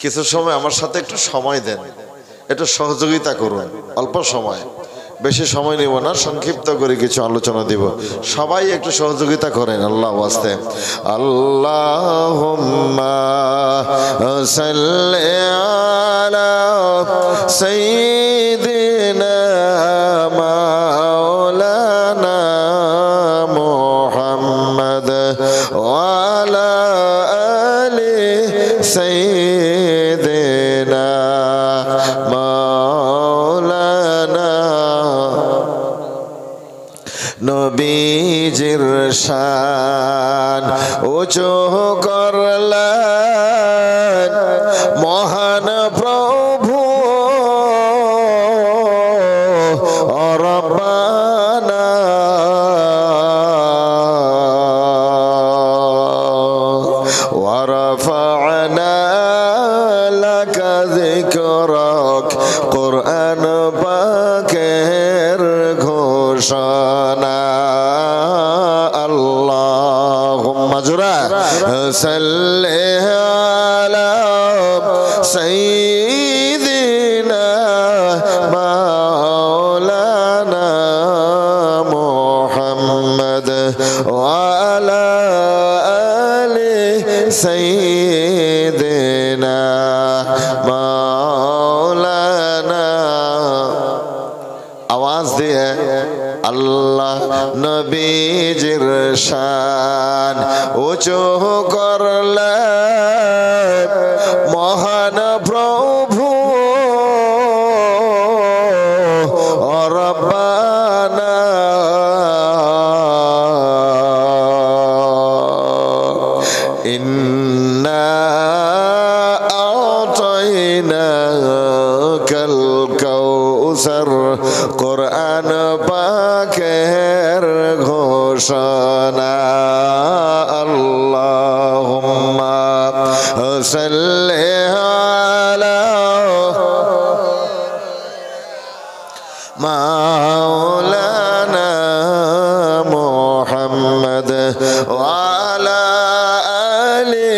কিছু সময় আমার সাথে একটু সময় দেন, একটু সহযোগিতা করুন। অল্প সময়, বেশি সময় নিব না, সংক্ষিপ্ত করে কিছু আলোচনা দিব। সবাই একটু সহযোগিতা করেন আল্লাহ ওয়াস্তে। আল্লাহুম্মা সাল্লি আলা সাইয়্যিদিনা মাওলানা মুহাম্মদ ওয়া আলা আলি সাইয়্যিদিনা নবীজির শান উঁচু করলেন মহান প্রভু রব্বানা। ওয়া রাফা'না লাকা যিকরাক, কুরআন পাকের ঘোষণা। আল্লাহুম্মা জুরা সাল্লি আলা সাইয়্যিদিনা মাওলানা মুহাম্মদ ওয়া আলা আলি সাইয়্যিদিনা মাওলানা। आवाज दिए अल्लाह नबीजिर शान ऊंचो करलेन महान प्रभु रब्बाना। इन्ना आतैनाकल कौसर, कुरआन पाकेर घोषणा। अल्लाहुम्मा सल्ली अला मौलाना मुहम्मद वा अला आलि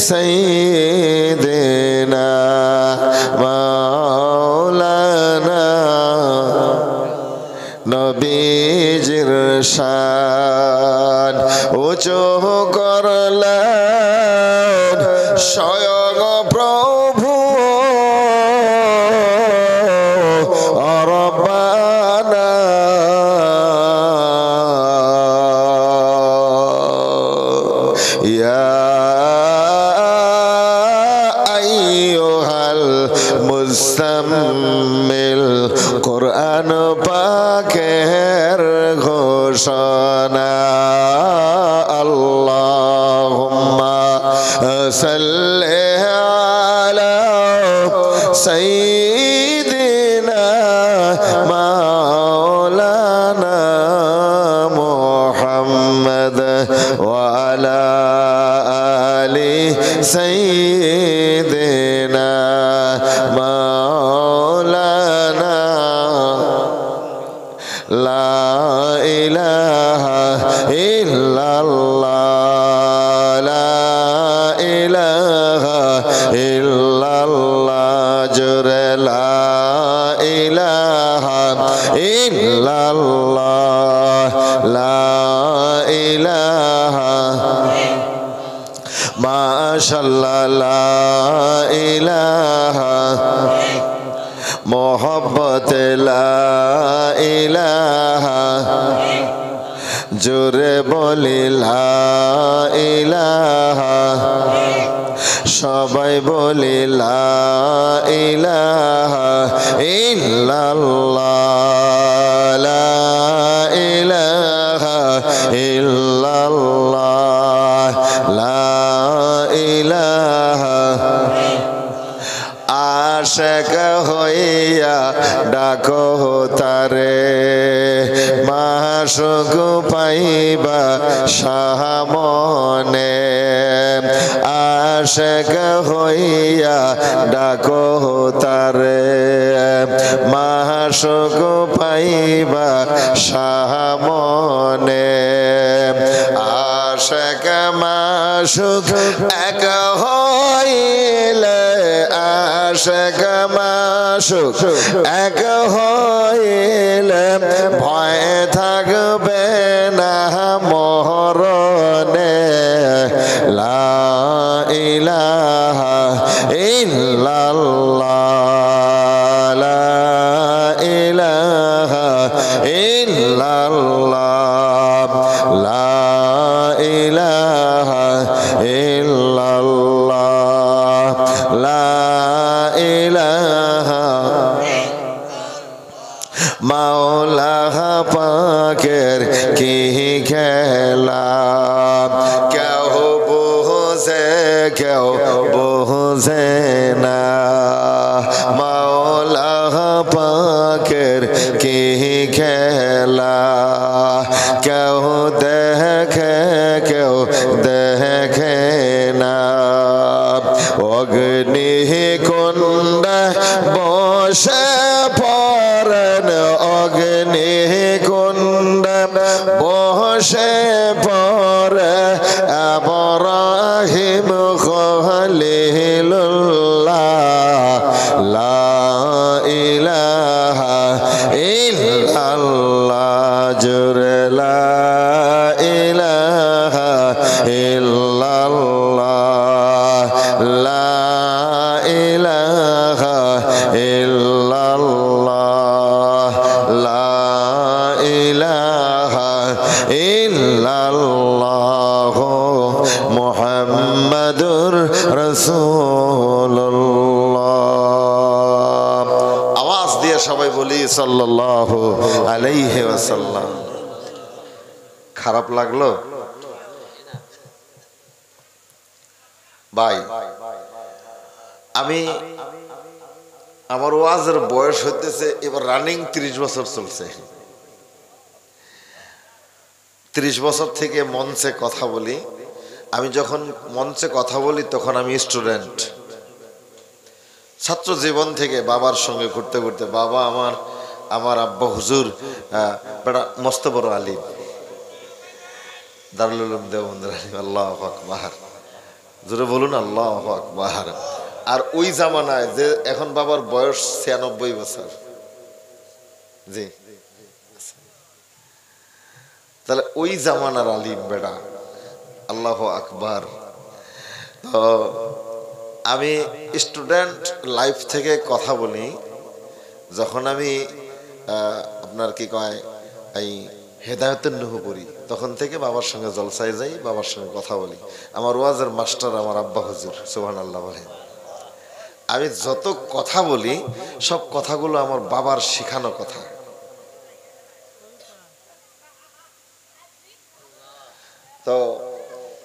सय्यिदिना मौलाना। নবীজির শান উঁচু করলেন স্বয়ং প্রভু রব্বানা। ইয়া আইয়ুহাল মুজাম্মিল, কুরআন পাকের ঘোষণা। আল্লাহুম্মা সাল্লি আলা সাইয়্যিদিনা মাওলানা মুহাম্মদ ওয়া আলা আলি সাইয়্যিদিনা মাওলানা। লা ইলাহা ইল্লাল্লাহ, লা ইলাহা ইল্লাল্লাহ, জোরে লা ইলাহা ইল্লাল্লাহ, লা ইলাহা মাশাআল্লাহ, লা ইলাহা मोहब्बत ला इलाहा, जोरे बोली ला इलाहा, सबाई बोली ला इलाहा इल्लल्लाह, ला इलाहा इल्लल्लाह, ला इलाहा। आशिक होइया डाको तारे, माशुक पाइबा सामने। आशिक होइया डाको तारे, माशुक पाइबा सामने। आशिक माशुक एक होइले আশেক মাশুক এক হইলে ভয় থাকবে না মরণে লা ইলাহা ইল্লাল্লাহ লা ইলাহা ইল্লাল্লাহ লা ইলাহা ইল্লাল্লাহ লা ইলাহা মাওলা পাকের কি খেলা কেউ বোঝে কেউ বোঝে না মাওলা পাকের কি খেলা কেউ দেখে কেউ দেখে না অগ্নি কুণ্ড বসে পড়েন অগ্নি কুণ্ড বসে পড়ে ইব্রাহিম খলিলুল্লাহ লা ইলাহা ইল্লাল্লাহ জুরে লা ইলাহা ইল্লাল্লাহ লা ইলাহা ইল্লাল্লাহ লা ইলাহা ইল্লাল্লাহ মুহাম্মাদুর রাসূলুল্লাহ আওয়াজ দিয়ে সবাই বলি সাল্লাল্লাহু আলাইহি ওয়াসাল্লাম খারাপ লাগলো ভাই আমি আমার ওয়াজের বয়স হইতেছে এবার রানিং 30 বছর চলছে 30 বছর থেকে মঞ্চে কথা বলি আমি যখন মঞ্চে কথা বলি তখন আমি স্টুডেন্ট ছাত্র জীবন থেকে বাবার সঙ্গে ঘুরতে ঘুরতে বাবা আমার আব্বা হুজুর বড় মস্ত বড় আলিম দারুল উলুম দেওবন্দ আলিম আল্লাহু আকবার জোরে বলুন আল্লাহু আকবার আর ওই জামানায় যে এখন বাবার বয়স 96 বছর জি তাহলে ওই জামানার আলিম বেটা আল্লাহু আকবার তো আমি স্টুডেন্ট লাইফ থেকে কথা বলি যখন আমি আপনার কি কয় এই হেদায়েতের নুহ পড়ি তখন থেকে বাবার সঙ্গে জলসায় যাই বাবার সঙ্গে কথা বলি আমার ওয়াজের মাস্টার আমার আব্বা হুজুর সুবহানাল্লাহ বলেন আমি যত কথা বলি সব কথাগুলো আমার বাবার শেখানো কথা তো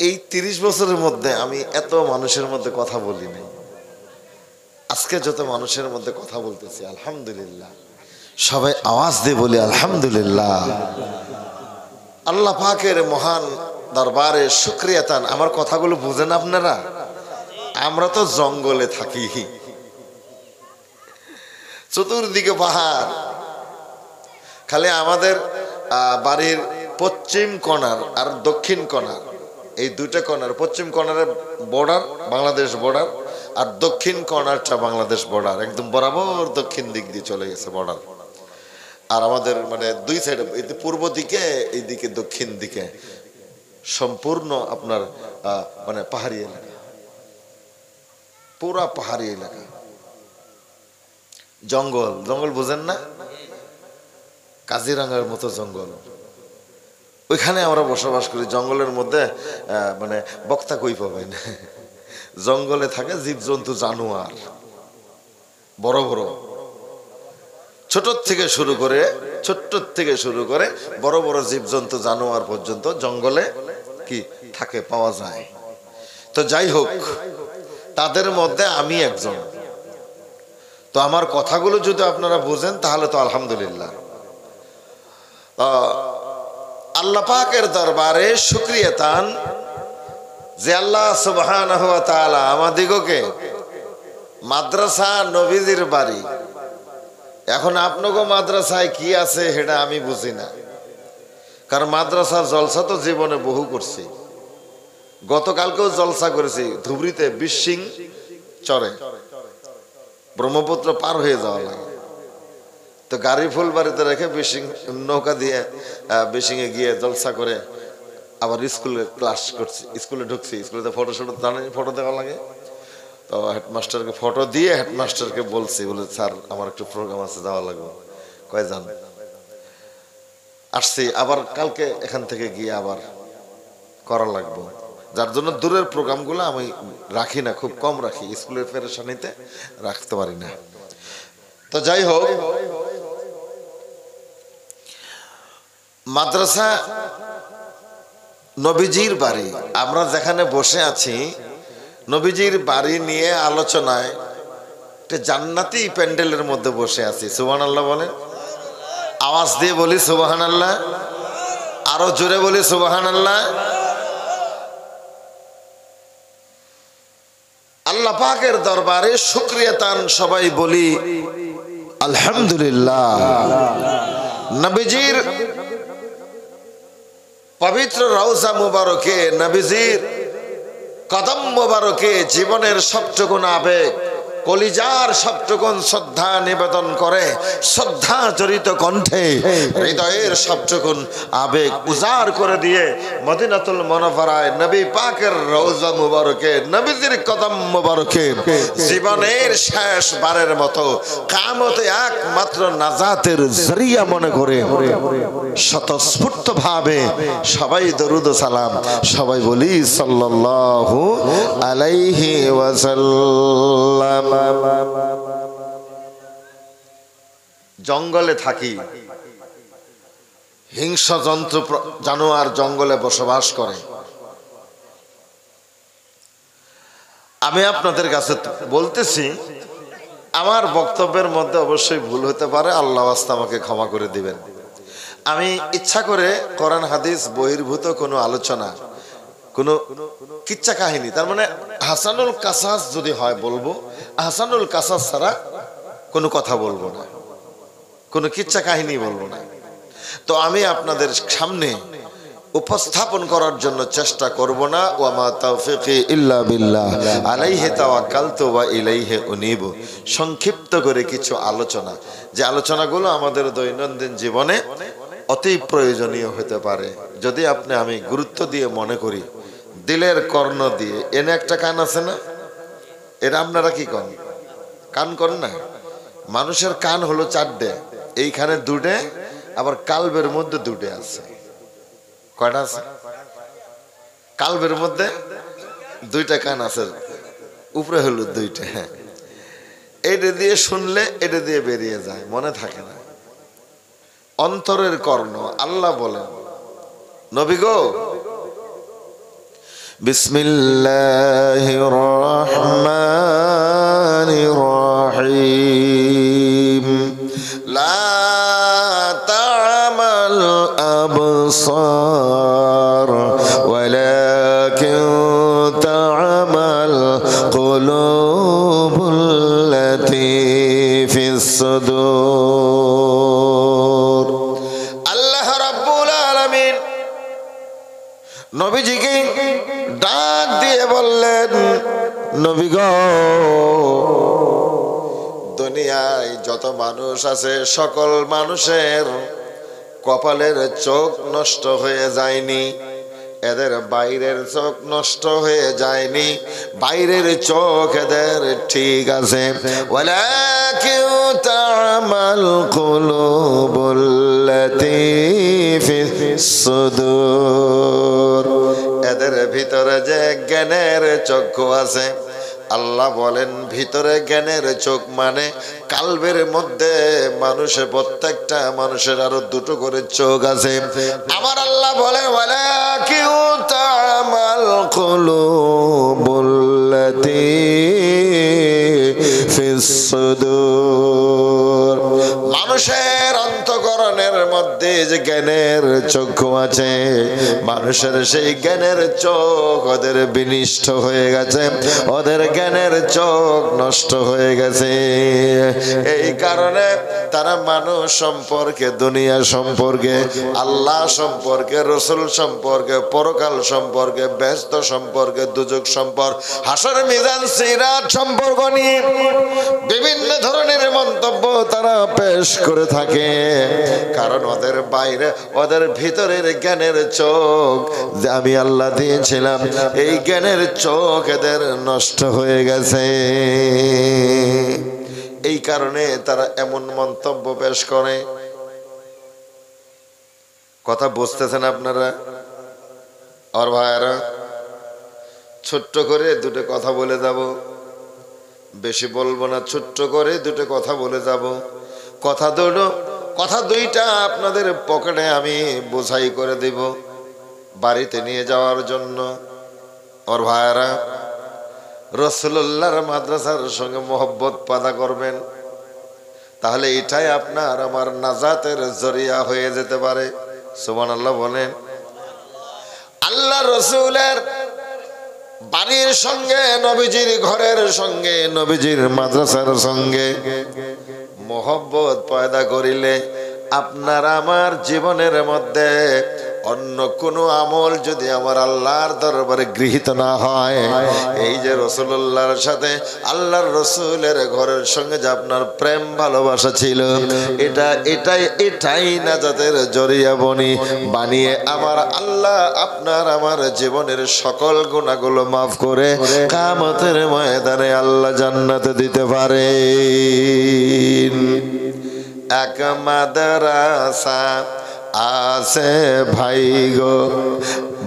এই 30 বছরের মধ্যে আমি এত মানুষের মধ্যে কথা বলি নাই আজকে যত মানুষের মধ্যে কথা বলতেছি আলহামদুলিল্লাহ সবাই আওয়াজ দিয়ে বলি আলহামদুলিল্লাহ আল্লাহ পাকের মহান দরবারে শুকরিয়া তান আমার কথাগুলো বুঝেন আপনারা আমরা তো জঙ্গলে থাকি চতুর্দিকে পাহাড় খালি আমাদের বাড়ির পশ্চিম কোণার আর দক্ষিণ কোণার এই দুইটা কোণার পশ্চিম কোণারের বর্ডার বাংলাদেশ বর্ডার আর দক্ষিণ কোণারটা বাংলাদেশ বর্ডার একদম বরাবর দক্ষিণ দিক দিয়ে চলে গেছে বর্ডার আর আমাদের মানে দুই সাইডে পূর্ব দিকে এইদিকে দক্ষিণ দিকে সম্পূর্ণ আপনার মানে পাহাড়ি এলাকা পুরা পাহাড়ি এলাকা জঙ্গল জঙ্গল বুঝেন না কাজিরাঙ্গার মতো জঙ্গল ওইখানে আমরা বসবাস করি জঙ্গলের মধ্যে মানে বক্তা কই পাবেন জঙ্গলে থাকে জীবজন্তু জানোয়ার বড় বড় ছোট থেকে শুরু করে বড় বড় জীবজন্তু জানোয়ার পর্যন্ত জঙ্গলে কি থাকে পাওয়া যায় তো যাই হোক তাদের মধ্যে আমি একজন তো আমার কথাগুলো যদি আপনারা বুঝেন তাহলে তো আলহামদুলিল্লাহ আল্লাহ পাকের দরবারে শুকরিয়া তান যে আল্লাহ সুবহানাহু ওয়া তাআলা আমাদিগকে মাদ্রাসা নবীজির বাড়ি এখন আপনাকে মাদ্রাসায় কি আছে সেটা আমি বুঝি না কারণ মাদ্রাসার জলসা তো জীবনে বহু করছি গতকালকেও জলসা করেছি ধুবড়িতে বিশিং চরে ব্রহ্মপুত্র পার হয়ে যাওয়া লাগে। তো গাড়ি ফুলবাড়িতে রেখে বিশিং নৌকা দিয়ে বিশিংয়ে গিয়ে জলসা করে আবার স্কুলে ক্লাস করছি, স্কুলে ঢুকছি। স্কুলে ফটো জানেন, ফটো দেওয়া লাগে। তো হেডমাস্টারকে ফটো দিয়ে হেডমাস্টারকে বলছি, বলে স্যার আমার একটু প্রোগ্রাম আছে, যাওয়া লাগবে। কয় যান। আসছি, আবার কালকে এখান থেকে গিয়ে আবার করা লাগবে। যার জন্য দূরের প্রোগ্রামগুলো আমি রাখি না, খুব কম রাখি, স্কুলের পেরেশানিতে রাখতে পারি না। তো যাই হোক, মাদ্রাসা নবীজির বাড়ি, আমরা যেখানে বসে আছি নবীজির বাড়ি নিয়ে আলোচনায় একটা জান্নাতি প্যান্ডেলের মধ্যে বসে আছি। সুবহানাল্লাহ বলেন, আওয়াজ দিয়ে বলি সুবহানাল্লাহ, আরো জোরে বলি সুবহানাল্লাহ। আল্লাহ পাকের দরবারে শুকরিয়া তান সবাই বলি আলহামদুলিল্লাহ। নবীজির পবিত্র রওজা মুবারকে, নবীজির কদম মুবারকে জীবনের সবটুকুন আবেগ, কলিজার সবটুকুন শ্রদ্ধা নিবেদন করে, শ্রদ্ধা জড়িত কণ্ঠে হৃদয়ের সবটুকুন আবেগ উজাড় করে দিয়ে মদিনাতুল মুনাওয়ারায় নবী পাকের রওজা মুবারকে, নবীজির কদম মুবারকে জীবনের শেষ বারের মতো কিয়ামতে একমাত্র নাজাতের জরিয়া মনে করে স্বতঃস্ফূর্ত ভাবে সবাই দরুদ ও সালাম সবাই বলি সাল্লাল্লাহু আলাইহি ওয়াসাল্লাম। জঙ্গলে থাকি, হিংস্র জন্তু জানোয়ার জঙ্গলে বসবাস করে। আমি আপনাদের কাছে বলতেছি, আমার বক্তব্যের মধ্যে অবশ্যই ভুল হতে পারে, আল্লাহ ওয়াস্তে আমাকে ক্ষমা করে দিবেন। আমি ইচ্ছা করে কোরআন হাদিস বহির্ভূত কোনো আলোচনা, কোনো কিচ্ছা কাহিনী, তার মানে হাসানুল কাসাস যদি হয় বলবো, হাসানুল কাসাস ছাড়া কোনো কথা বলবো না, কোনো কিচ্ছা কাহিনী বলবো না। তো আমি আপনাদের সামনে উপস্থাপন করার জন্য চেষ্টা করব না। ওয়া মা তাওফীকি ইল্লা বিল্লাহ আলাইহি তাওয়াক্কালতু ওয়া ইলাইহি উনীব। সংক্ষিপ্ত করে কিছু আলোচনা, যে আলোচনাগুলো আমাদের দৈনন্দিন জীবনে অতি প্রয়োজনীয় হতে পারে যদি আমি গুরুত্ব দিয়ে মনে করি, দিলের কর্ণ দিয়ে। এনে একটা কান আছে না, এটা আপনারা কি করেন? কান করেন না? মানুষের কান হলো চারটে, এইখানে দুটে, আবার কালবের মধ্যে দুটে আছে। কয়টা আছে? কালবের মধ্যে দুইটা কান আছে, উপরে হলো দুইটা। এটা দিয়ে শুনলে এটা দিয়ে বেরিয়ে যায়, মনে থাকে না। অন্তরের কর্ণ, আল্লাহ বলেন নবী গো, বিসমিল্লাহির রহমানির রহিম। লা তা'মাল আবসার ওয়ালাকিন তা'মাল কুলুবুল্লাতী ফিস সুদূর। আল্লাহ রাব্বুল আলামিন নবীজিকে ডাক দিয়ে বললেন, নবী গো, দুনিয়ায় যত মানুষ আছে সকল মানুষের কপালের চোখ নষ্ট হয়ে যায়নি, এদের বাইরের চোখ নষ্ট হয়ে যায়নি, বাইরের চোখ এদের ঠিক আছে। ওয়ালাকিন তা'মাল কুলুবুল্লাতী ফিস সুদূর। এদের ভিতরে যে জ্ঞানের চক্ষু আছে, আল্লাহ বলেন ভিতরে জ্ঞানের চোখ মানে কালবের মধ্যে মানুষের, প্রত্যেকটা মানুষের আরো দুটো করে চোখ আছে। আমার আল্লাহ বলেন ওয়ালাকিন তা'মাল কুলুবুল্লাতী ফিস সুদূর। মানুষ মানুষের অন্তঃকরণের মধ্যে যে জ্ঞানের চক্ষু আছে, মানুষের সেই জ্ঞানের চোখ ওদের বিনিষ্ট হয়ে গেছে, ওদের জ্ঞানের চোখ নষ্ট হয়ে গেছে। এই কারণে তারা মানুষ সম্পর্কে, দুনিয়া সম্পর্কে, আল্লাহ সম্পর্কে, রসুল সম্পর্কে, পরকাল সম্পর্কে, ব্যস্ত সম্পর্কে, দুজক সম্পর্ক, হাসর মিজান সিরাত সম্পর্ক নিয়ে বিভিন্ন ধরনের মন্তব্য তারা পেশ করে থাকে। কারণ ওদের বাইরে, ওদের ভিতরের জ্ঞানের চোখ যে আমি আল্লাহ দিয়েছিলাম, এই জ্ঞানের চোখ এদের নষ্ট হয়ে গেছে। এই কারণে তারা এমন মন্তব্য পেশ করে। কথা বুঝতেছেন আপনারা? আর ভাইয়ারা, ছোট্ট করে দুটো কথা বলে যাব, বেশি বলবো না, ছোট্ট করে দুটো কথা বলে যাব। কথা দুইটা আপনাদের পকেটে আমি বোঝাই করে দিব বাড়িতে নিয়ে যাওয়ার জন্য। আর ভাইয়ারা, রাসূলুল্লাহর মাদ্রাসার সঙ্গে মহব্বত পয়দা করবেন, তাহলে এটাই আপনার আমার নাজাতের জরিয়া হয়ে যেতে পারে। সুবহানাল্লাহ বলেন। আল্লাহ রসুলের বাড়ির সঙ্গে, নবীজির ঘরের সঙ্গে, নবীজির মাদ্রাসার সঙ্গে মহব্বত পয়দা করিলে আপনার আমার জীবনের মধ্যে অন্য কোনো আমল যদি আমার আল্লাহর দরবারে গৃহীত না হয়, এই যে রাসূলুল্লাহর সাথে আল্লাহর রসুলের ঘরের সঙ্গে যে আপনার প্রেম ভালোবাসা ছিল, এটাই নাজাতের জরিয়া বানিয়ে আমার আল্লাহ আপনার আমার জীবনের সকল গুনাহগুলো মাফ করে কিয়ামতের ময়দানে আল্লাহ জান্নাতে দিতে পারে। এক মাদ্রাসা আছে ভাই গো,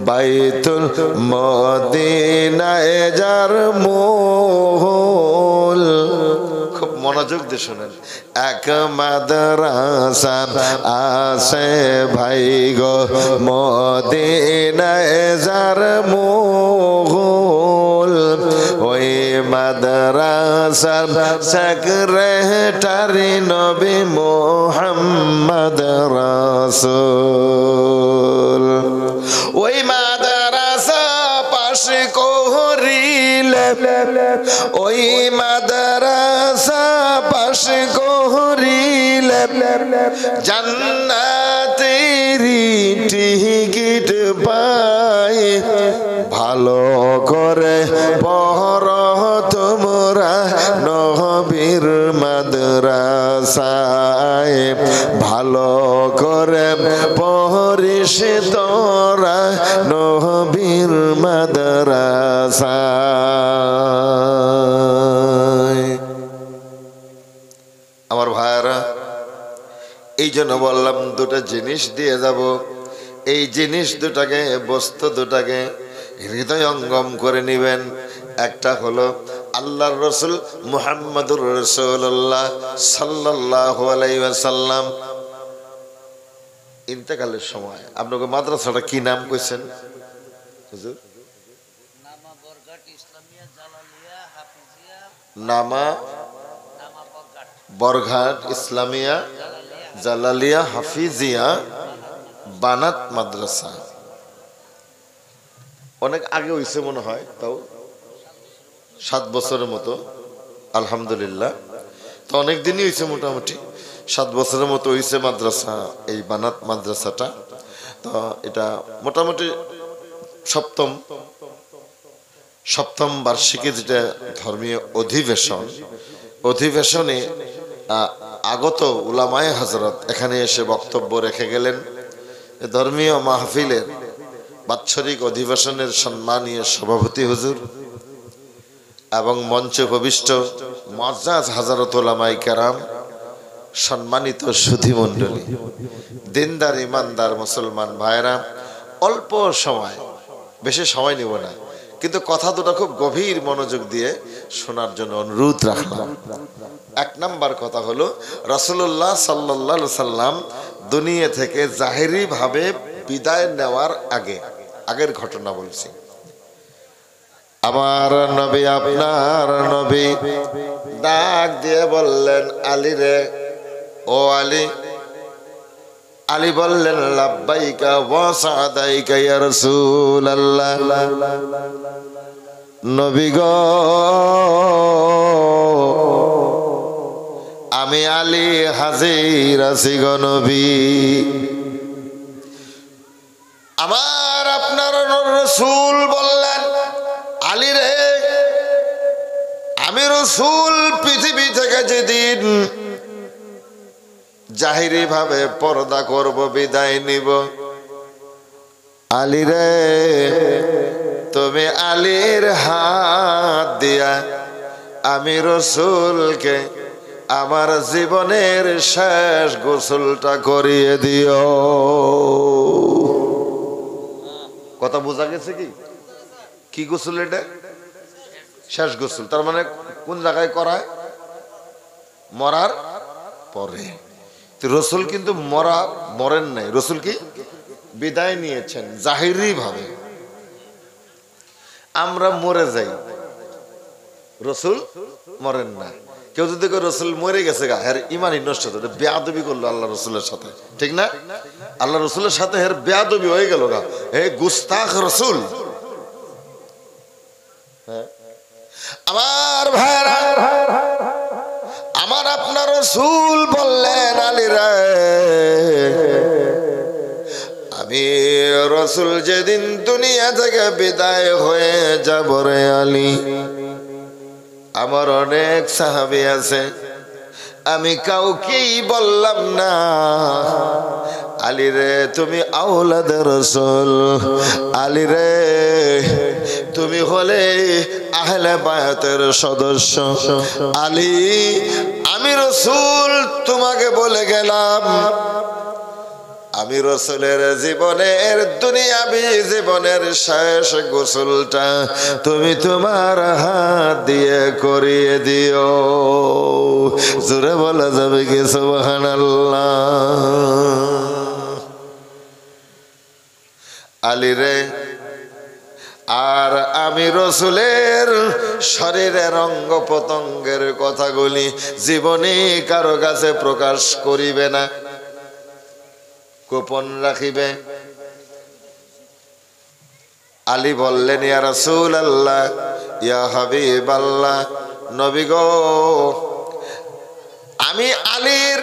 বাইতুল মদিনায় যার মূল। খুব মনোযোগ দিয়ে শুনেন। এক মাদ্রাসা আছে ভাই গো, মদিনায় যার মূল, ওই মাদ্রাসার সেক্রেটারি নবী মুহাম্মদ রাসূল। ওই মাদ্রাসা পাশ করিলে, ওই মাদ্রাসা পাশ করিলে জান্নাতের টিকিট পাই। ভালো করে পড় তোমরা নবীর মাদ্রাসায়, ভালো করে পড়িস তোরা নবীর মাদ্রাসায়। আমার ভাইয়ারা, এই জন্য বললাম দুটো জিনিস দিয়ে যাব। এই জিনিস দুটাকে, বস্তু দুটাকে হৃদয়ঙ্গম করে নেবেন। একটা হলো আল্লাহর রসুল মুহাম্মদুর রাসূলুল্লাহ সাল্লাল্লাহু আলাইহি ওয়াসাল্লাম ইন্তেকালের সময় আপনাকে মাদ্রাসাটা কি নাম কইছেন হুজুর? নামা বরঘাট ইসলামিয়া জালালিয়া হাফিজিয়া বানাত মাদ্রাসা। অনেক আগে হইছে মনে হয়, তাও 7 বছরের মতো। আলহামদুলিল্লাহ, তো অনেক দিনই হয়েছে, মোটামুটি 7 বছরের মতো হয়েছে মাদ্রাসা, এই বানাত মাদ্রাসাটা। তো এটা মোটামুটি সপ্তম বার্ষিকী যেটা ধর্মীয় অধিবেশনে আগত উলামায়ে হযরত এখানে এসে বক্তব্য রেখে গেলেন। ধর্মীয় মাহফিলের বাৎসরিক অধিবেশনের সম্মানীয় সভাপতি হুজুর এবং মঞ্চে উপবিষ্ট মুআজ্জাজ হযরত উলামায়ে কেরাম, সম্মানিত সুধী মণ্ডলী, দিনদার ইমানদার মুসলমান ভাইরা, অল্প সময়, বেশি সময় নিব না, কিন্তু কথা দুটো খুব গভীর মনোযোগ দিয়ে শোনার জন্য অনুরোধ রাখলাম। 1 নাম্বার কথা হলো, রাসূলুল্লাহ সাল্লাল্লাহু আলাইহি সাল্লাম দুনিয়া থেকে জাহেরি ভাবে বিদায় নেওয়ার আগের ঘটনা বলছি। আমার নবী, আপনার নবী ডাক দিয়ে বললেন, আলী রে, ও আলী। আলী বললেন লাব্বাইকা ওয়া সাদাইকা ইয়া রাসূলুল্লাহ। নবী গো, আমি আলী হাজির আছি গো নবী। আমার আপনার রাসূল বললেন, আলী রে, আমি রাসূল পৃথিবী থেকে যেদিন জাহিরি ভাবে পর্দা করব, বিদায় নিব, আলী রে, তুমি আলীর হাত দিয়া আমি রাসূলকে আমার জীবনের শেষ গোসলটা করিয়ে দিও। কথা বোঝা গেছে? কি কি গোসল এটা? শেষ গোসল। তার মানে কোন জায়গায় করায়? মরার পরে। রসুল কিন্তু মরেন নাই, রসুল কি বিদায় নিয়েছেন জাহিরি ভাবে। আমরা মরে যাই, রসুল মরেন না। কেউ যদি রসুল মরে গেছে গা, হের ইমানই নষ্ট হতো, বেয়াদবি করলো আল্লাহ রসুলের সাথে, ঠিক না? আল্লাহ রসুলের সাথে হের বেয়াদবি হয়ে গেল গা, হে গুস্তাখ রসুল। আমার ভাইরা, আমার আপনার রাসূল বললেন, আলী রে, আমি রাসূল যেদিন দুনিয়া থেকে বিদায় হয়ে যাব রে আলী, আমার অনেক সাহাবী আছে, আমি কাউকেই বললাম না, আলী রে তুমি আওলাদে রাসূল, আলী রে তুমি হলে আহলে বায়াতের সদস্য, আলী আমি রাসূল তোমাকে বলে গেলাম, আমি রাসূলের জীবনের দুনিয়াবি জীবনের শেষ গোসলটা তুমি তোমার হাত দিয়ে করিয়ে দিও। জোরে বলা যাবে কি সুবহানাল্লাহ? আলী রে, আর আমি রাসূলের শরীরের অঙ্গ প্রত্যঙ্গের কথাগুলি জীবনে কারো কাছে প্রকাশ করিবে না, গোপন রাখিবে। আলী বললেন, ইয়া রাসূলুল্লাহ, ইয়া হাবিবাল্লাহ, নবী গো, আমি আলীর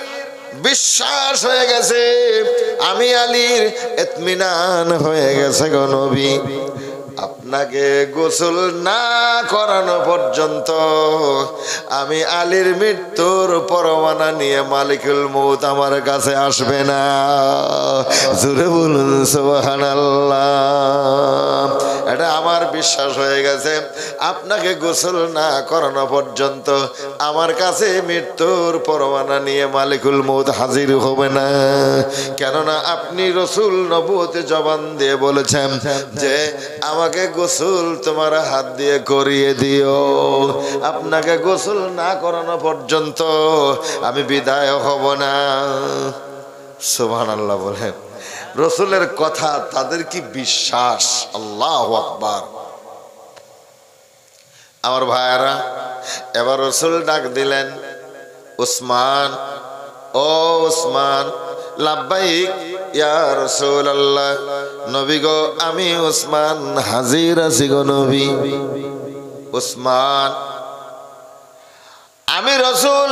বিশ্বাস হয়ে গেছে, আমি আলীর ইতমিনান হয়ে গেছে গো নবী, আপনাকে গোসল না করানো পর্যন্ত আমি আলীর মৃত্যুর পরোয়ানা নিয়ে মালিকুল মউত আমার কাছে আসবে না। জোরে বলুন সুবহানাল্লাহ। এটা আমার বিশ্বাস হয়ে গেছে, আপনাকে গোসল না করানো পর্যন্ত আমার কাছে মৃত্যুর পরোয়ানা নিয়ে মালিকুল মউত হাজির হবে না। কেননা আপনি রাসূল নবুয়তে জবান দিয়ে বলেছেন যে আমাকে গোসল তোমার হাত দিয়ে করিয়ে দিও, আপনাকে গোসল না করানো পর্যন্ত আমি বিদায় হব না। সুবহানাল্লাহ বলেন। রাসূলের কথা তাদের কি বিশ্বাস! আল্লাহু আকবার। আমার ভাইয়েরা, এবার রাসূল ডাক দিলেন, উসমান, ও উসমান। লাব্বাইক ইয়া রাসূলুল্লাহ, নবী গো, আমি উসমান হাজির আছি গো নবী। উসমান, আমি রাসূল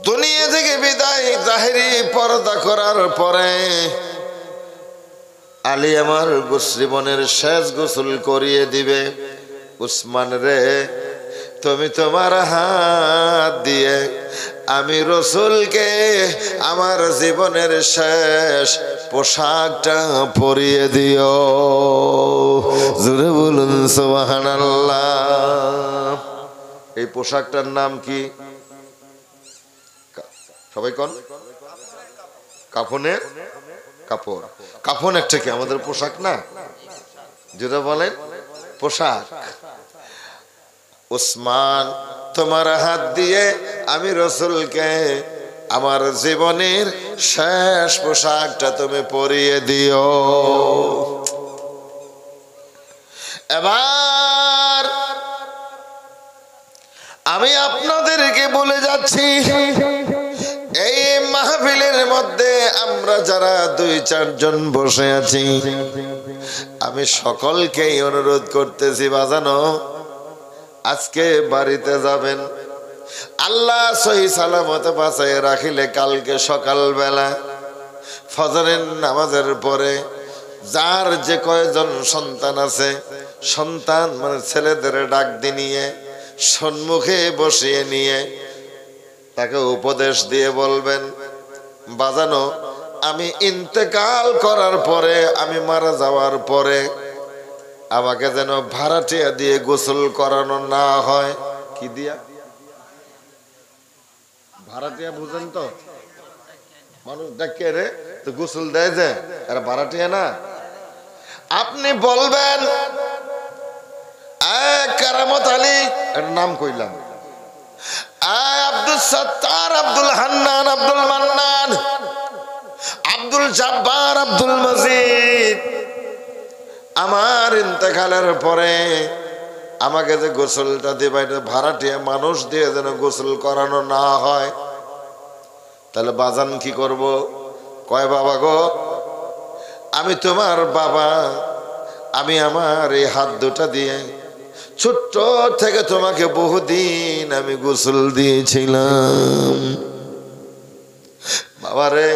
দুনিয়া থেকে বিদায় জাহিরি পর্দা করার পরে আলী আমার জীবনের শেষ গোসল করিয়ে দিবে। উসমান রে, তুমি তোমার হাত দিয়ে আমি রাসূলকে আমার জীবনের শেষ পোশাকটা পরিয়ে দিও। জোরে বলুন সুবহানাল্লাহ। এই পোশাকটার নাম কি? সবাই কোন? কাফনের কাপড়। কাফন একটা কি আমাদের পোশাক না? যেটা বলেন পোশাক। উসমান, তোমার হাত দিয়ে আমি রাসূলকে আমার জীবনের শেষ পোশাকটা তুমি পরিয়ে দিও। এবার আমি আপনাদেরকে বলে যাচ্ছি, এই মাহফিলের মধ্যে আমরা যারা 2-4 জন বসে আছি, আমি সকলকেই অনুরোধ করতেছি, বাজানো আজকে বাড়িতে যাবেন, আল্লাহ সহি সালামতে বাঁচাইয়া রাখিলে কালকে সকালবেলা ফজরের নামাজের পরে যার যে কয়জন সন্তান আছে, সন্তান মানে ছেলেদের ডাক দিয়ে নিয়ে সম্মুখে বসিয়ে নিয়ে তাকে উপদেশ দিয়ে বলবেন, বাজানো আমি ইন্তেকাল করার পরে, আমি মারা যাওয়ার পরে আমাকে যেন ভাড়াটিয়া দিয়ে গোসল করানো না হয়। কি দিয়া? ভাড়াটিয়া বুঝেন তো? মানুষ দেখে রে তো গোসল দেয় যে, আর ভাড়াটিয়া না। আপনি বলবেন, কারামত আলী, এর নাম কইলাম, আব্দুল সত্তার, আব্দুল হান্নান, আব্দুল মান্নান, আব্দুল জব্বার, আব্দুল মজিদ, আমার ইন্তেকালের পরে আমাকে যে গোসলটা দিবা, এটা ভাড়াটিয়া মানুষ দিয়ে যেন গোসল করানো না হয়। তাহলে বাজান কি করব? কয়, বাবা গো, আমি তোমার বাবা, আমি আমার এই হাত দুটা দিয়ে ছোট্ট থেকে তোমাকে বহুদিন আমি গোসল দিয়েছিলাম। বাবারে,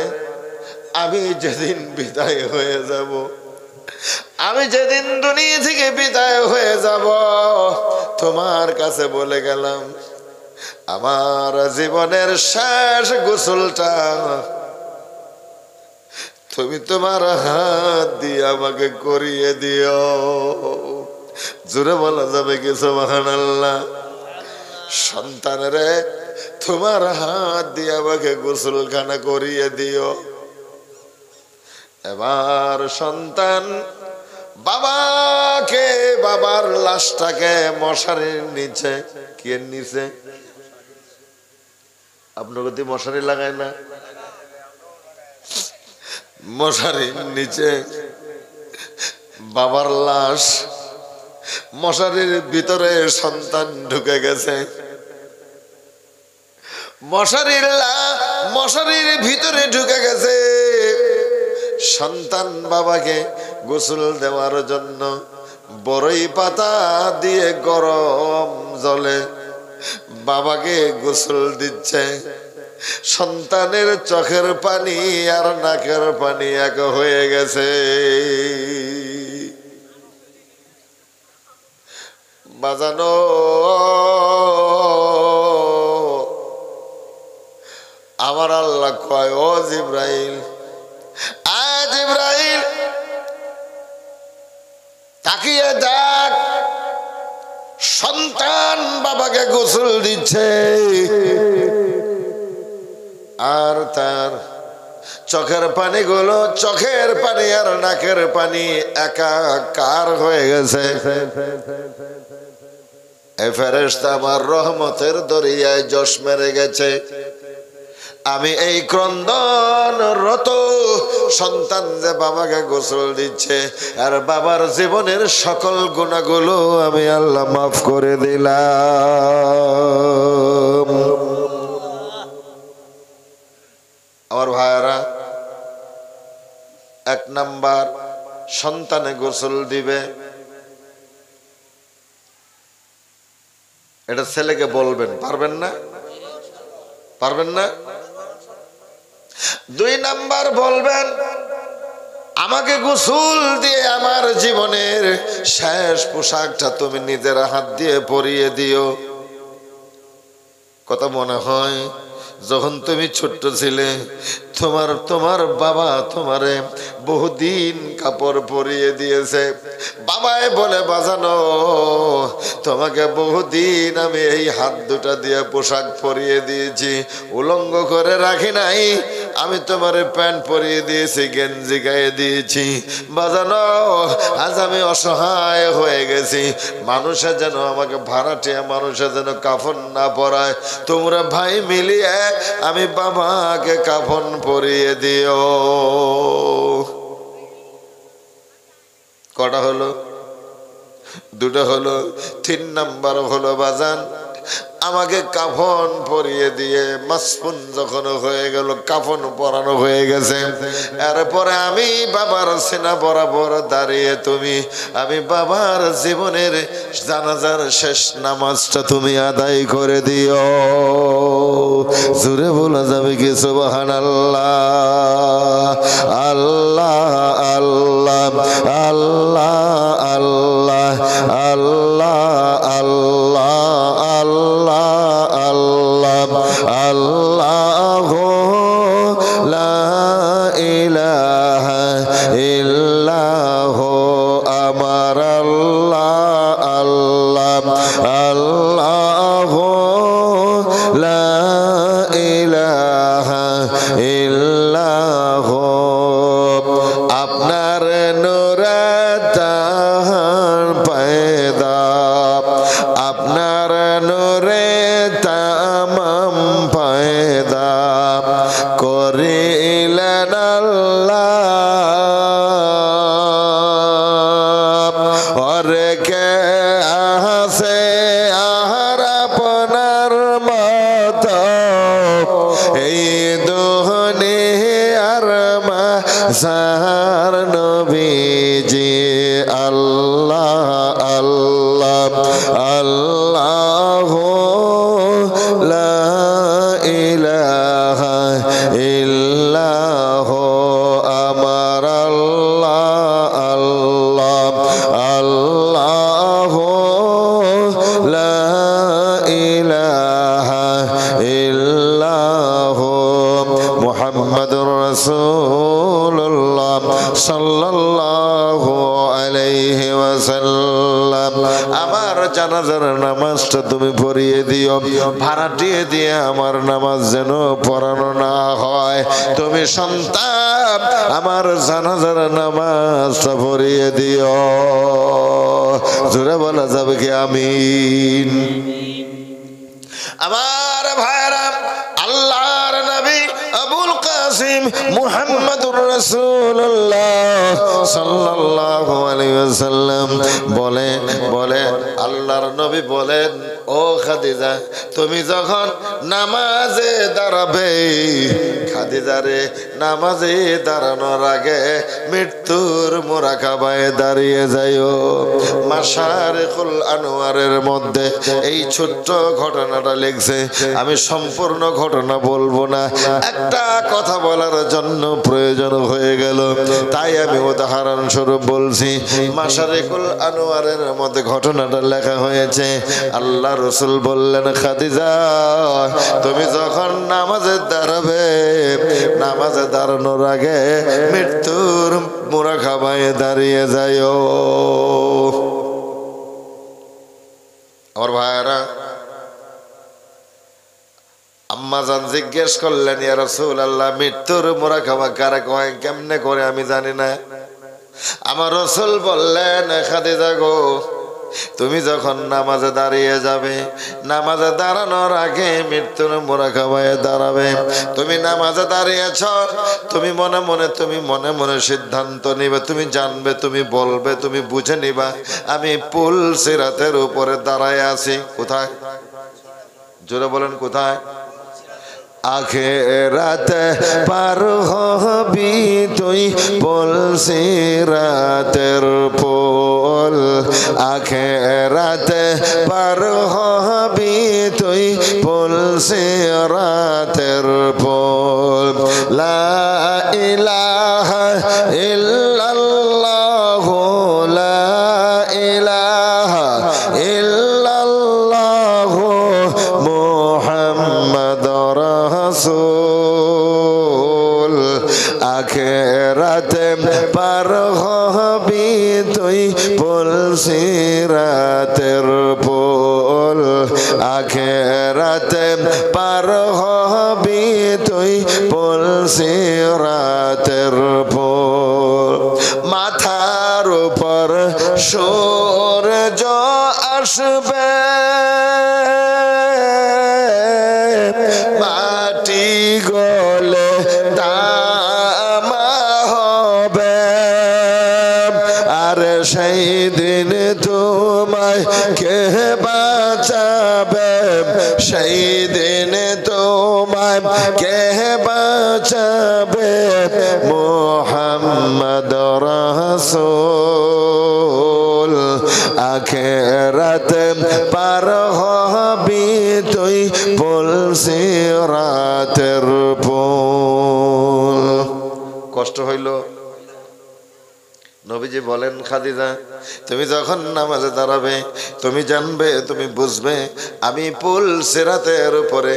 আমি যেদিন বিদায় হয়ে যাব, আমি যেদিন দুনিয়া থেকে বিদায় হয়ে যাব, তোমার কাছে বলে গেলাম, আমার জীবনের শেষ গোসলটা তুমি তোমার হাত দিয়ে আমাকে করিয়ে দিও। জোরে বলা যাবে কি সুবহানাল্লাহ? সন্তানরে তোমার হাত দিয়ে আমাকে গোসলখানা করিয়ে দিও। এবার সন্তান বাবাকে, বাবার লাশটাকে মশারির নিচে, কি নিচে? আপনার যদি মশারি লাগায় না, মশারির নিচে বাবার লাশ, মশারির ভিতরে সন্তান ঢুকে গেছে, মশারির ভিতরে ঢুকে গেছে। সন্তান বাবাকে গোসল দেওয়ার জন্য বড়ই পাতা দিয়ে গরম জলে বাবাকে গোসল দিচ্ছে। সন্তানের চোখের পানি আর নাকের পানি এক হয়ে গেছে। বাজানো, আমার আল্লাহ কয়, ও জিব্রাইল, জিব্রাইল তাকিয়ে দেখ, সন্তান বাবাকে গোসল দিচ্ছে আর তার চোখের পানিগুলো, চোখের পানি আর নাকের পানি একাকার হয়ে গেছে। এই ফেরেশতা আমার রহমতের দরিয়ায় জশ মেরে গেছে। আমি এই ক্রন্দনরত সন্তান যে বাবাকে গোসল দিচ্ছে, আর বাবার জীবনের সকল গুনাহগুলো আমি আল্লাহ মাফ করে দিলাম। আমার ভাইয়ারা, 1 নাম্বার, সন্তানে গোসল দিবে, এটা ছেলেকে বলবেন, পারবেন না? পারবেন না? 2 নাম্বার বলবেন, আমাকে গোসল দিয়ে আমার জীবনের শেষ পোশাকটা তুমি নিজের হাত দিয়ে পরিয়ে দিও। কথা মনে হয় যখন তুমি ছোট্ট ছিলে, তোমার বাবা তোমারে বহুদিন কাপড় পরিয়ে দিয়েছে। বাবাই বলে, বাজানো তোমাকে বহুদিন আমি এই হাত দুটা দিয়ে পোশাক পরিয়ে দিয়েছি, উলঙ্গ করে রাখি নাই। আমি তোমারে প্যান্ট পরিয়ে দিয়েছি, গেঞ্জি গায়ে দিয়েছি। বাজানো, আজ আমি অসহায় হয়ে গেছি, মানুষে যেন আমাকে ভাড়াটিয়া মানুষে যেন কাফন না পরায়, তোমরা ভাই মিলিয়ে আমি বাবাকে কাফন পরিয়ে দিও। কটা হলো? 2টা হলো। 3 নাম্বার হলো, বাজান আমাকে কাফন পরিয়ে দিয়ে মাসফুন যখন হয়ে গেল, কাফন পরানো হয়ে গেছে, এরপরে আমি বাবার সিনা বরাবর দাঁড়িয়ে আমি বাবার জীবনের জানাজার শেষ নামাজটা তুমি আদায় করে দিও। জোরে বলা যাবে কি সুবহানাল্লাহ? আল্লাহ আল্লাহ আল্লাহ আল্লাহ আল্লাহ আল্লাহ আল্লাহ আল্লাহ লা ইলাহা ইল্লাল্লাহ আমার আল্লাহ আল্লাহ আল্লাহ লা ইলাহা ইল্লাল্লাহ। আপনার নূরে তাহার পয়দা, আপনার নূরে তামাম পয়দা করিলেন আল্লাহ। ওরে কে আছে আর আপনার মত এই দুনিয়ার মাঝার নবীজি আল্লাহ আল্লাহ আল্লাহ লা ইলাহা ইল্লাল্লাহ আমার আল্লাহ আল্লাহ আল্লাহ লা ইলাহা ইল্লাল্লাহ মুহাম্মাদুর রাসূলুল্লাহ সাল্লাল্লাহু আলাইহি ওয়াসাল্লাম। আমার জানাজার নামাজটা তুমি পড়িয়ে দিও, ভাড়াটিয়ে দিয়ে আমার নামাজ যেন পড়ানো না হয়। তুমি সন্তান আমার জানাজার নামাজটা পড়িয়ে দিও। জোরে বলা যাবে কি আমিন? আমার ভাইরা, আল্লাহর নবী আবুল কাসিম মুহাম্মদুর রাসূলুল্লাহ সাল্লাল্লাহু আলাইহি ওয়াসাল্লাম বলে আল্লাহর নবী বলেন, ও খাদিজা, তুমি যখন নামাজে দাঁড়াবে, খাদিজা রে, নামাজে দাঁড়ানোর আগে মৃত্যুর মুরাকাবায় দাঁড়িয়ে যাইও। মাশারিকুল আনোয়ারের মধ্যে এই ছোট্ট ঘটনাটা লিখছে। আমি সম্পূর্ণ ঘটনা বলবো না, একটা কথা বলার জন্য প্রয়োজন হয়ে গেল, তাই আমি উদাহরণ স্বরূপ বলছি। মাশারিকুল আনোয়ারের মধ্যে ঘটনাটা লেখা হয়েছে। আল্লাহ রাসূল বললেন, খাদিজা, তুমি যখন নামাজে দাঁড়াবে, নামাজে দাঁড়ানোর আগে মৃত্যুর মুরাকাবায় দাঁড়িয়ে যাইও। আমার ভাইরা, আম্মাজান জিজ্ঞেস করলেন, ইয়া রাসূলুল্লাহ, মৃত্যুর মুরাকাবা কারে কয়, কেমনে করে আমি জানি না। আমার রাসূল বললেন, খাদিজা গো, তুমি যখন নামাজে দাঁড়িয়ে যাবে, নামাজে দাঁড়ানোর আগে মৃত্যুর মুরাকাবায় দাঁড়াবে। তুমি নামাজে দাঁড়িয়েছ, তুমি মনে মনে সিদ্ধান্ত নিবে, তুমি জানবে, তুমি বলবে, তুমি বুঝে নিবা, আমি পুল সিরাতের উপরে দাঁড়ায় আছি। কোথায়? জোরে বলেন, কোথায়? আখিরাত পার হবি তুই পুল সিরাতের পুল, আখিরাত পার হবি তুই পুল সিরাতের পুল। লা ইলাহা ইল্লাল্লাহ লা ইলাহা ইল্লাল্লাহ মুহাম্মাদুর রাসূল। আখিরাতে পার হবি তুই পুল সিরাতের পুল, আখিরাতে পার হবি তুই পুল সিরাতের পুল। মাথার উপর সূর্য আসবে, মাটি গলে তামা হবে, আর সেই দিন তোমায় কে বাঁচাবে, দিন তোমায় কে বাঁচাবে মুহাম্মদ রাসূল আখিরাত পার হবি তুই পুল সিরাতের পুল। কষ্ট হইল? নবীজি বলেন, খাদিজা তুমি যখন নামাজে দাঁড়াবে তুমি জানবে, তুমি বুঝবে আমি পুল সিরাতের উপরে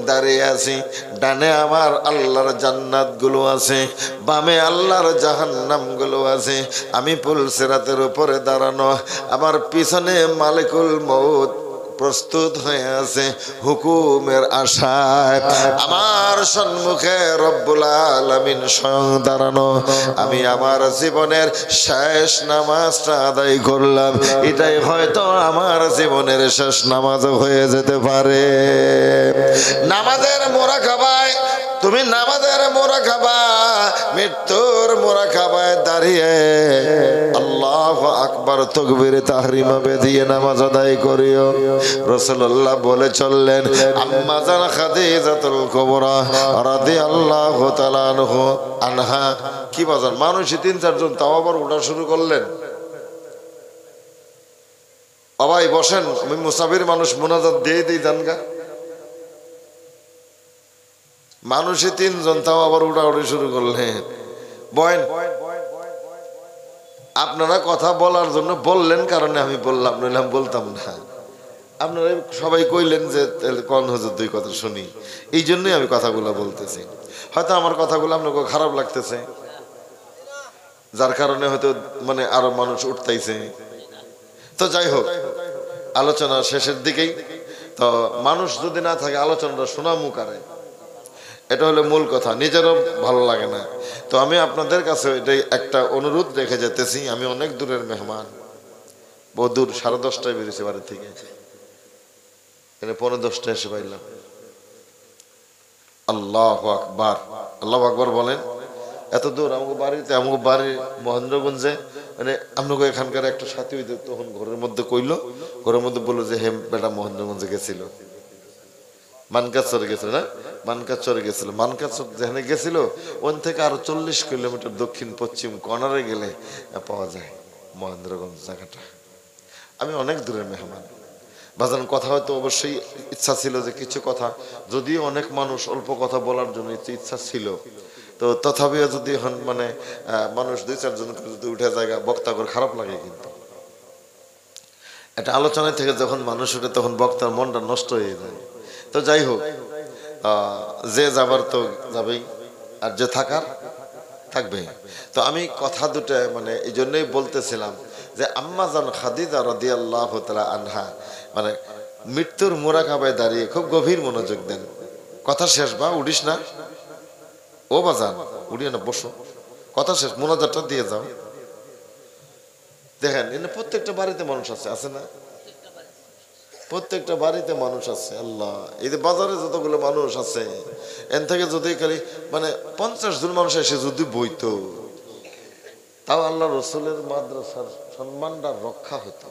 দাঁড়িয়ে আছি। ডানে আমার আল্লাহর জান্নাত গুলো আছে, বামে আল্লাহর জাহান্নাম গুলো আছে। আমি পুল সিরাতের উপরে দাঁড়ানো, আমার পিছনে মালিকুল মউত প্রস্তুত হয়ে আছে হুকুমের আশায়। আমার সম্মুখে রব্বুল আলামিন স্বয়ং দাঁড়ানো। আমি আমার জীবনের শেষ নামাজটা আদায় করলাম, এটাই হয়তো আমার জীবনের শেষ নামাজ হয়ে যেতে পারে। নামাজের মুরাকাবায় তুমি নামাজের মুরাকাবা, মৃত্যুর মুরাকাবায় দাঁড়িয়ে আল্লাহু আকবার তাকবীর তাহরিমা বেদিয়ে নামাজ আদায় করিও। রাসূলুল্লাহ বলে চললেন, আম্মা জান খাদিজাতুল কুবরা রাদিয়াল্লাহু তাআলা আনহা। কি বাজার মানুষই ৩-৪ জন, তাও আবার ওঠা শুরু করলেন। বাবাই বসেন, আমি মুসাফির মানুষ, মুনাজাত দিয়ে দিই জানগা। মানুষই ৩ জন, তাও আবার উঠাউঠি শুরু করলেন। বয়েন, আপনারা কথা বলার জন্য বললেন কারণে আমি বললাম, নইলাম বলতাম না। আপনারা সবাই কইলেন যে কোন হুজুর 2 কথা শুনি, এই জন্যই আমি কথাগুলো বলতেছি। হয়তো আমার কথাগুলো আপনাকে খারাপ লাগতেছে, যার কারণে হয়তো মানে আরো মানুষ উঠতেইছে। তো যাই হোক, আলোচনা শেষের দিকেই। তো মানুষ যদি না থাকে আলোচনাটা শোনা মুকারে, এটা হলো মূল কথা, নিজেরও ভালো লাগে না। তো আমি আপনাদের কাছে এটাই একটা অনুরোধ রেখে যেতেছি। আমি অনেক দূরের মেহমান, বহু দূর, 10:30টায় বেরিয়েছি বাড়ি থেকে, এখানে 10:45 এসে পাইলাম। আল্লাহু আকবার, আল্লাহু আকবার বলেন। এত দূর আমাকে বাড়িতে, আমাকে বাড়ি মহেন্দ্রগঞ্জে, মানে আপনাকে এখানকার একটা সাথী হইতে তখন ঘরের মধ্যে কইলো, ঘরের মধ্যে বললো যে হেম বেটা মহেন্দ্রগঞ্জে গেছিল, মানকাচরে গেছিল না, মানকাচরে গেছিল। মানকাচর যেখানে গেছিল ওখান থেকে আরো 40 কিলোমিটার দক্ষিণ পশ্চিম কর্নারে গেলে পাওয়া যায় মহেন্দ্রগঞ্জ জায়গাটা। আমি অনেক দূরের মেহমান বাজান। কথা হয়তো অবশ্যই ইচ্ছা ছিল যে কিছু কথা, যদিও অনেক মানুষ অল্প কথা বলার জন্য ইচ্ছা ছিল, তো তথাপিও যদি মানে মানুষ 2-4 জন যদি উঠে জায়গা বক্তা করে খারাপ লাগে। কিন্তু একটা আলোচনা থেকে যখন মানুষ উঠে তখন বক্তার মনটা নষ্ট হয়ে যায়। তো যাই হোক, যে যাবার তো যাবেই, আর যে থাকার থাকবে। তো আমি কথা দুটো মানে এই জন্যই বলতেছিলাম যে আম্মা জান খাদিজা রাদিয়াল্লাহু তাআলা আনহা মানে মৃত্যুর মুরাকাবায় দাঁড়িয়ে খুব গভীর মনোযোগ দেন। কথা শেষ, বা উঠিস না ও বাজান, উঠিয়ে না, বসো, কথা শেষ, মুনাজাতটা দিয়ে যাও। দেখেন এখানে প্রত্যেকটা বাড়িতে মানুষ আছে, আছে না? প্রত্যেকটা বাড়িতে মানুষ আছে। আল্লাহ, এই যে বাজারে যতগুলো মানুষ আছে, এন থেকে যদি খালি মানে 50 জন মানুষ এসে যদি বইতো, তাও আল্লাহ রসুলের মাদ্রাসার সম্মানটা রক্ষা হতো।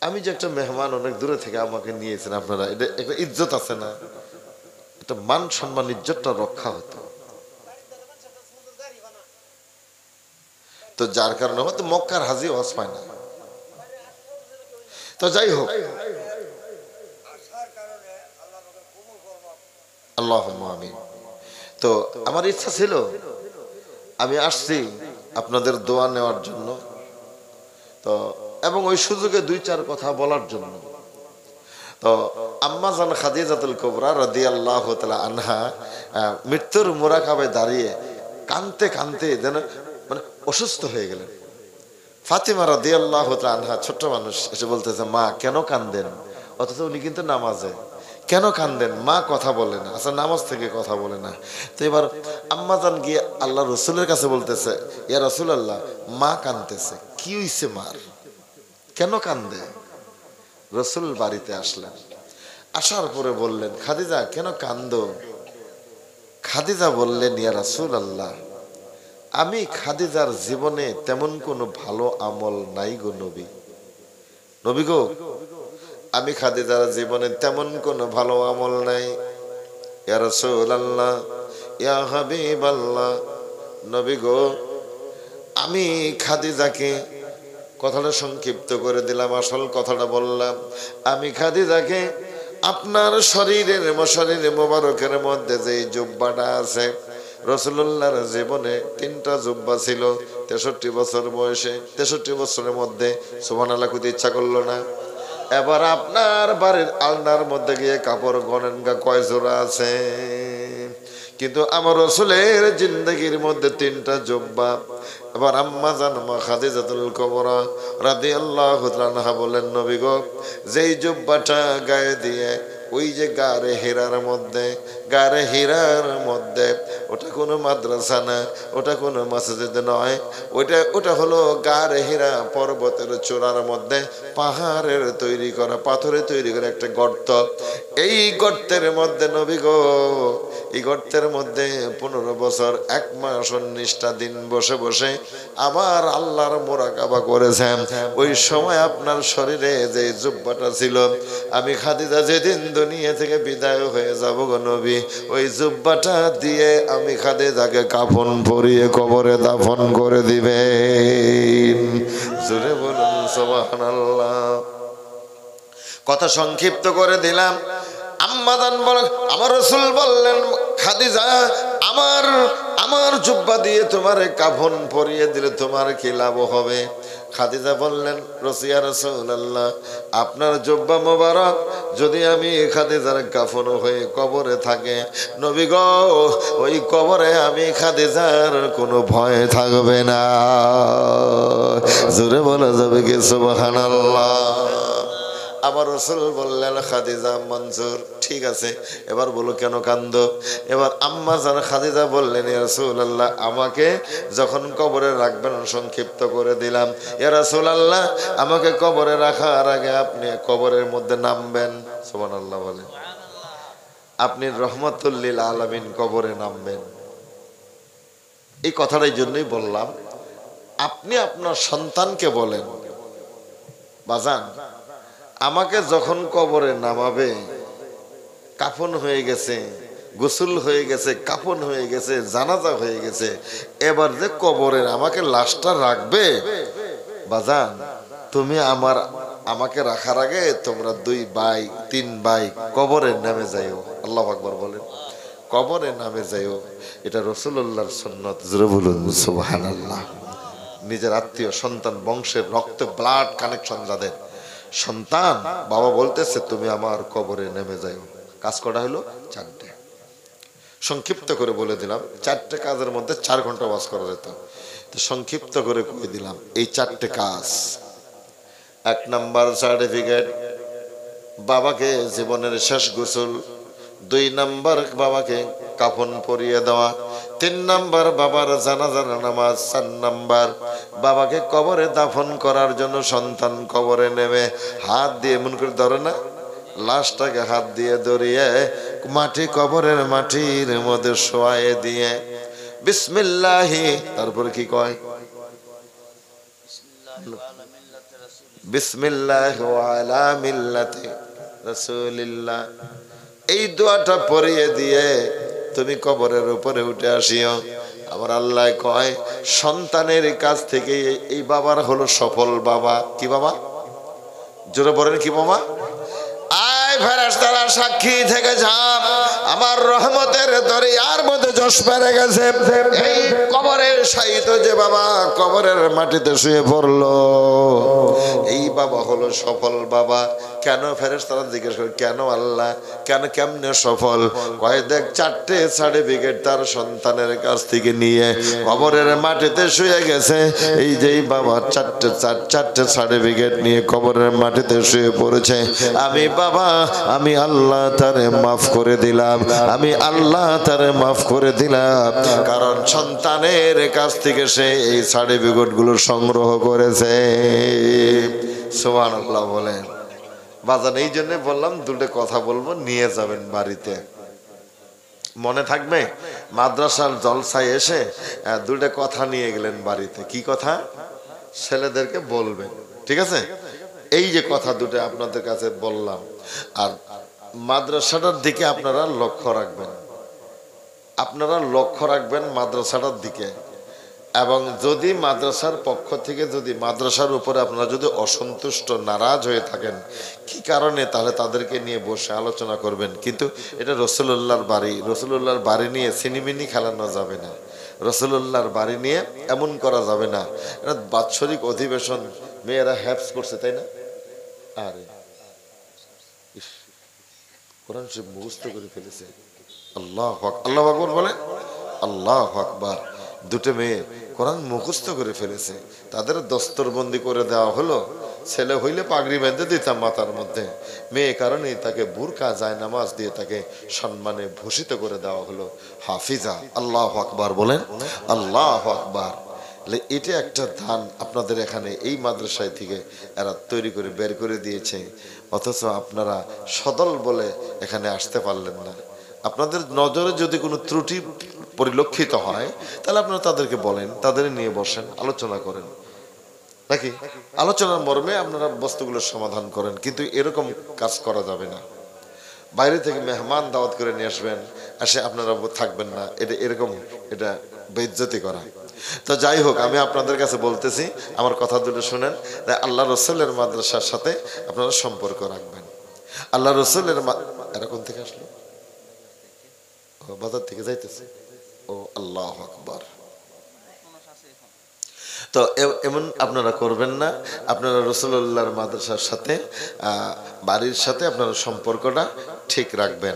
আমি যে একটা মেহমান অনেক দূরে থেকে আমাকে নিয়েছেন আপনারা, এটা একটা ইজ্জত আছে না, এটা মান সম্মান ইজ্জতটা রক্ষা হতো। তো যার কারণে হয়তো মক্কার হাজি হজ পায় না। তো যাই হোক, আল্লাহুম্মা আমিন। তো আমার ইচ্ছা ছিল, আমি আসছি আপনাদের দোয়া নেওয়ার জন্য, তো এবং ওই সুযোগে 2-4 কথা বলার জন্য। তো আম্মা জান খাদিজাতুল কুবরা রাদিয়াল্লাহু তাআলা আনহা মৃত্যুর মুরাকাবায় দাঁড়িয়ে কাঁদতে কাঁদতে যেন মানে অসুস্থ হয়ে গেলেন। ফাতিমা রাদিয়াল্লাহু তাআলা আনহা, ছোট্ট মানুষ, এসে বলতেছে, মা কেন কাঁদেন? অথচ উনি কিন্তু নামাজে। কেন কাঁদেন? মা কথা বলে না, আচ্ছা নামাজ থেকে কথা বলে না। তো এবার আম্মা জান গিয়ে আল্লাহ রসুলের কাছে বলতেছে, ইয়া রাসূলুল্লাহ, মা কাঁদতেছে, কি হইছে মার, কেন কান্দে? রসুল বাড়িতে আসলেন, আসার পরে বললেন, খাদিজা কেন কান্দো? খাদিজা বললেন, ইয়া রাসূলুল্লাহ, আমি খাদিজার জীবনে তেমন কোনো ভালো আমল নাই গো নবী। নবী গো, আমি খাদিজার জীবনে তেমন কোনো ভালো আমল নাই। ইয়া রাসূলুল্লাহ, ইয়া হাবিবাল্লাহ, নবী গো, আমি খাদিজাকে, কথাটা সংক্ষিপ্ত করে দিলাম, আসল কথাটা বললাম। আমি খাদিজাকে আপনার শরীরে মোবারকের মধ্যে যে জুব্বাটা আছে, রাসূলুল্লাহর জীবনে 3টা জুব্বা ছিল। 63 বছর বয়সে, 63 বছরের মধ্যে সুবহানাল্লাহ কইতে ইচ্ছা করলো না। এবার আপনার বাড়ির আলনার মধ্যে গিয়ে কাপড় গণেন গা কয় জোড়া আছে। কিন্তু আমার রাসূলের জিন্দেগির মধ্যে 3টা জুব্বা। এবার আম্মা জান মা খাদিজাতুল কুবরা রাদিয়াল্লাহু তাআলা আনহা বলেন, নবী গো, যেই জুব্বাটা গায়ে দিয়ে ওই যে গারে হীরার মধ্যে, ওটা কোনো মাদ্রাসা না, ওটা কোনো মসজিদ নয়, ওটা হলো গারে হীরা পর্বতের চূড়ার মধ্যে পাহাড়ের তৈরি করা, পাথরে তৈরি করা একটা গর্ত। এই গর্তের মধ্যে নবী গো, এই গর্তের মধ্যে 15 বছর 1 মাস 19টা দিন বসে বসে আমার আল্লাহর মুরাকাবা করেছেন। ওই সময় আপনার শরীরে যে জুব্বাটা ছিল, আমি খাদিজা যেদিন দুনিয়া থেকে বিদায় হয়ে যাব গো নবী, ওই জুব্বাটা দিয়ে আমি খাদিজাকে কাফন পরিয়ে কবরে দাফন করে দিবেন। জোরে বলুন সুবহানাল্লাহ। কথা সংক্ষিপ্ত করে দিলাম। আম্মাদান বলেন, আমার রাসূল বললেন, খাদিজা, আমার জুব্বা দিয়ে তোমার কাফন পরিয়ে দিলে তোমার কি লাভ হবে? খাদিজা বললেন, ইয়া রাসূলুল্লাহ, আপনার জুব্বা মোবারক যদি আমি খাদিজার কাফন হয়ে কবরে থাকে, নবী গো, ওই কবরে আমি খাদিজার কোনো ভয় থাকবে না। জোরে বলা যাবে কি সুবহানাল্লাহ। আমার রাসূল বললেন, খাদিজা মনজুর, ঠিক আছে, এবার বলো কেন কান্দো? এবার আম্মা জান খাদিজা বললেন, ইয়া রাসূলুল্লাহ, আমাকে যখন কবরে রাখবেন, সংক্ষিপ্ত করে দিলাম, ইয়া রাসূলুল্লাহ, আমাকে কবরে রাখার আগে আপনি কবরের মধ্যে নামবেন। সুবহানাল্লাহ বলেন। আপনি রহমাতুল লিল আলামিন কবরে নামবেন। এই কথাটাই জন্যই বললাম, আপনি আপনার সন্তানকে বলেন, বাজান, আমাকে যখন কবরে নামাবে, কাফন হয়ে গেছে, গোসল হয়ে গেছে, কাফন হয়ে গেছে, জানাজা হয়ে গেছে, এবার যে কবরে আমাকে লাশটা রাখবে, বাজান, তুমি আমাকে রাখার আগে তোমরা 2 ভাই 3 ভাই কবরে নামে যাইও। আল্লাহু আকবার বলেন। কবরে নামে যাইও, এটা রাসূলুল্লাহর সুন্নাত। জোরে বলুন সুবহানাল্লাহ। নিজের আত্মীয় সন্তান, বংশের রক্ত ব্লাড কানেকশন যাদের সন্তান, বাবা বলতেছে তুমি আমার কবরে নেমে যাও। কাজ করা হলো 4টে। সংক্ষিপ্ত করে বলে দিলাম, 4টে কাজের মধ্যে 4 ঘন্টা ওয়াজ করা যেত, তো সংক্ষিপ্ত করে কয়ে দিলাম এই 4টে কাজ। 1 নাম্বার সার্টিফিকেট, বাবাকে জীবনের শেষ গোসল। 2 নাম্বার বাবাকে কাফন পরিয়ে দেওয়া। 3 নাম্বার বাবার জানাজার নামাজ। 4 নাম্বার বাবাকে কবরে দাফন করার জন্য সন্তান কবরে নেমে হাত দিয়ে এমন করে ধরে না, লাশটাকে হাত দিয়ে ধরিয়ে কবরের মাটির মধ্যে শোয়ায়ে দিয়ে বিসমিল্লাহি, তারপরে কি কয়, বিসমিল্লাহি ওয়া আলা মিল্লাতি রাসূলিল্লাহ, এই দোয়াটা পড়িয়ে দিয়ে তুমি কবরের উপরে উঠে আসিও। আমার আল্লাহ কয়, সন্তানের কাছ থেকে এই বাবার হলো সফল বাবা। কি বাবা? জোরে বলেন, কি বাবা? আয় ফেরেশতারা সাক্ষী থেকে যান, আমার রহমতের দরিয়ার মধ্যে জশ পেরে গেছে। এই কবরে শায়িত যে বাবা কবরের মাটিতে শুয়ে পড়লো, এই বাবা হলো সফল বাবা। কেন? ফেরেশতারা জিজ্ঞেস করে, কেন আল্লাহ, কেমনে সফল? কয়, দেখ, 4টে সার্টিফিকেট তার সন্তানের কাছ থেকে নিয়ে কবরের মাটিতে শুয়ে গেছে। এই যে বাবা 4টে সার্টিফিকেট নিয়ে কবরের মাটিতে শুয়ে পড়েছে। আমি আল্লাহ তারে মাফ করে দিলাম, আমি আল্লাহ তারে মাফ করে দিলাম, কারণ সন্তানের কাছ থেকে সে এই সার্টিফিকেট গুলো সংগ্রহ করেছে। সুবহানাল্লাহ বলেন। বাজান, এই জন্য বললাম 2টে কথা বলবো, নিয়ে যাবেন বাড়িতে, মনে থাকবে। মাদ্রাসার জলসায় এসে 2টে কথা নিয়ে গেলেন বাড়িতে, কি কথা? ছেলেদেরকে বলবেন, ঠিক আছে? এই যে কথা দুটো আপনাদের কাছে বললাম, আর মাদ্রাসাটার দিকে আপনারা লক্ষ্য রাখবেন, আপনারা লক্ষ্য রাখবেন মাদ্রাসাটার দিকে। এবং যদি মাদ্রাসার পক্ষ থেকে যদি মাদ্রাসার উপরে আপনারা যদি অসন্তুষ্ট নারাজ হয়ে থাকেন কি কারণে, তাহলে তাদেরকে নিয়ে বসে আলোচনা করবেন। কিন্তু এটা রাসূলুল্লাহর বাড়ি, রাসূলুল্লাহর বাড়ি নিয়ে সিনিমিনি খেলানো যাবে না, রাসূলুল্লাহর বাড়ি নিয়ে এমন করা যাবে না। এটা বাৎসরিক অধিবেশন, মেয়েরা হ্যাপস করছে তাই না? আরে ইস, কোরআন শরীফ মুখস্থ করে ফেলেছে। আল্লাহু আকবার, আল্লাহু আকবার বলে, আল্লাহু আকবার। দুটো মেয়ে কোরআন মুখস্থ করে ফেলেছে, তাদের দস্তরবন্দি করে দেওয়া হলো। ছেলে হইলে পাগড়ি বেঁধে দিতাম মাথার মধ্যে, মেয়ে কারণে তাকে বুরকা যায় নামাজ দিয়ে তাকে সম্মানে ভূষিত করে দেওয়া হলো হাফিজা। আল্লাহু আকবার বলেন, আল্লাহু আকবার। এটা একটা দান আপনাদের এখানে এই মাদ্রাসায় থেকে এরা তৈরি করে বের করে দিয়েছে, অথচ আপনারা সদল বলে এখানে আসতে পারলেন না। আপনাদের নজরে যদি কোনো ত্রুটি পরিলক্ষিত হয় তাহলে আপনারা তাদেরকে বলেন, তাদের নিয়ে বসেন, আলোচনা করেন, নাকি আলোচনার মর্মে আপনারা বস্তুগুলোর সমাধান করেন। কিন্তু এরকম কাজ করা যাবে না। বাইরে থেকে মেহমান দাওয়াত করে নিয়ে আসবেন, আসে আপনারা থাকবেন না, এটা এরকম, এটা বেইজ্জতি করা। তো যাই হোক, আমি আপনাদের কাছে বলতেছি, আমার কথা দুটো শুনেন। আল্লাহ রসুলের মাদ্রাসার সাথে আপনারা সম্পর্ক রাখবেন। আল্লাহ রসুলের এরকম থেকে আসলো, বাজার থেকে যাইতেছে, ও আল্লাহু আকবার। তো এমন আপনারা করবেন না, আপনারা রাসূলুল্লাহর মাদ্রাসার সাথে বাড়ির সাথে আপনারা সম্পর্কটা ঠিক রাখবেন।